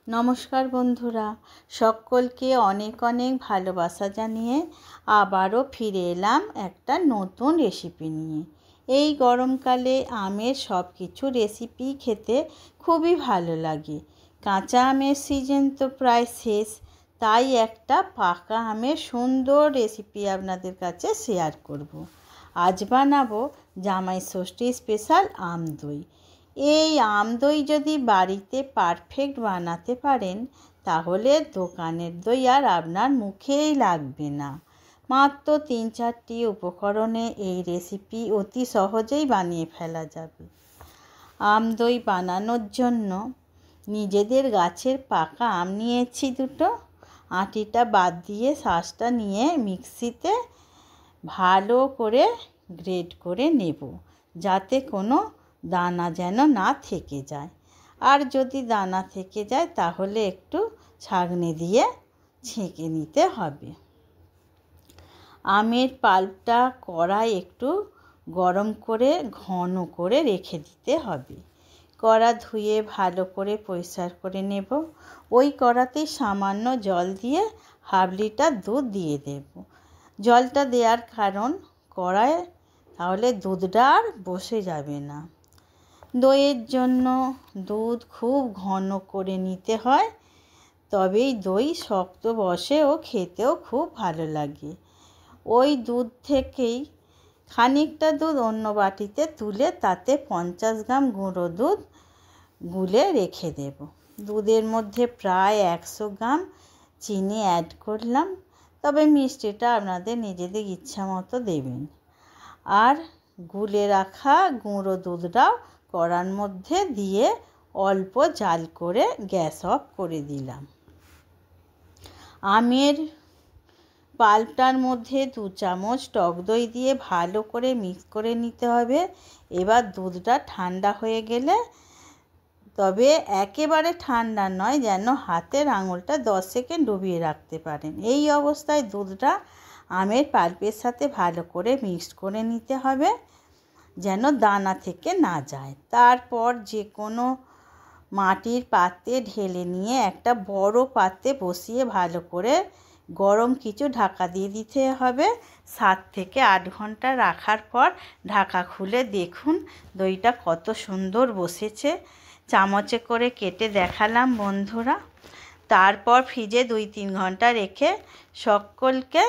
নমস্কার বন্ধুরা, সকলকে অনেক অনেক ভালোবাসা জানিয়ে আবারও ফিরে এলাম একটা নতুন রেসিপি নিয়ে। এই গরমকালে আমের সব কিছু রেসিপি খেতে খুবই ভালো লাগে। কাঁচা আমের সিজন তো প্রায় শেষ, তাই একটা পাকা আমের সুন্দর রেসিপি আপনাদের কাছে শেয়ার করব। আজ বানাবো জামাই ষষ্ঠী স্পেশাল আম দই। এই আম দই যদি বাড়িতে পারফেক্ট বানাতে পারেন, তাহলে দোকানের দই আর আপনার মুখেই লাগবে না। মাত্র 3-4টি উপকরণে এই রেসিপি অতি সহজেই বানিয়ে ফেলা যাবে। আম দই বানানোর জন্য নিজেদের গাছের পাকা আম নিয়েছি দুটো। আটিটা বাদ দিয়ে শাঁসটা নিয়ে মিক্সিতে ভালো করে গ্রেট করে নেব, যাতে কোনো দানা যেন না থেকে যায়। আর যদি দানা থেকে যায় তাহলে একটু ছাঁকনি দিয়ে ছেঁকে নিতে হবে। আমের পাল্পটা কড়াই একটু গরম করে ঘন করে রেখে দিতে হবে। কড়া ধুয়ে ভালো করে পরিষ্কার করে নেব। ওই কড়াতেই সামান্য জল দিয়ে হাফ লিটার দুধ দিয়ে দেব। জলটা দেওয়ার কারণ কড়ায় তাহলে দুধটা আর বসে যাবে না। দইয়ের জন্য দুধ খুব ঘন করে নিতে হয়, তবেই দই শক্ত বসে ও খেতেও খুব ভালো লাগে। ওই দুধ থেকেই খানিকটা দুধ অন্য বাটিতে তুলে তাতে 50 গ্রাম গুঁড়ো দুধ গুলে রেখে দেব। দুধের মধ্যে প্রায় 100 গ্রাম চিনি অ্যাড করলাম, তবে মিষ্টিটা আপনাদের নিজেদের ইচ্ছা মতো দেবেন। আর গুলে রাখা গুঁড়ো দুধটাও কড়ার মধ্যে দিয়ে অল্প জাল করে গ্যাস অফ করে দিলাম। আমের পাল্পটার মধ্যে 2 চামচ টক দই দিয়ে ভালো করে মিক্স করে নিতে হবে। এবার দুধটা ঠান্ডা হয়ে গেলে, তবে একেবারে ঠান্ডা নয়, যেন হাতের আঙুলটা 10 সেকেন্ড ডুবিয়ে রাখতে পারেন। এই অবস্থায় দুধটা আমের পাল্পের সাথে ভালো করে মিক্স করে নিতে হবে, যেন দানা থেকে না যায়। তারপর যে কোনো মাটির পাত্রে ঢেলে নিয়ে একটা বড় পাত্রে বসিয়ে ভালো করে গরম কিছু ঢাকা দিয়ে দিতে হবে। 7 থেকে 8 ঘন্টা রাখার পর ঢাকা খুলে দেখুন দইটা কত সুন্দর বসেছে। চামচে করে কেটে দেখালাম বন্ধুরা। তারপর ফ্রিজে 2-3 ঘন্টা রেখে সকলকে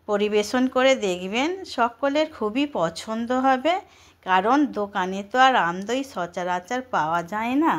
পরিবেশন করে দেখবেন, সকলের খুবই পছন্দ হবে। কারণ দোকানে তো আর আম দই সচরাচর পাওয়া যায় না।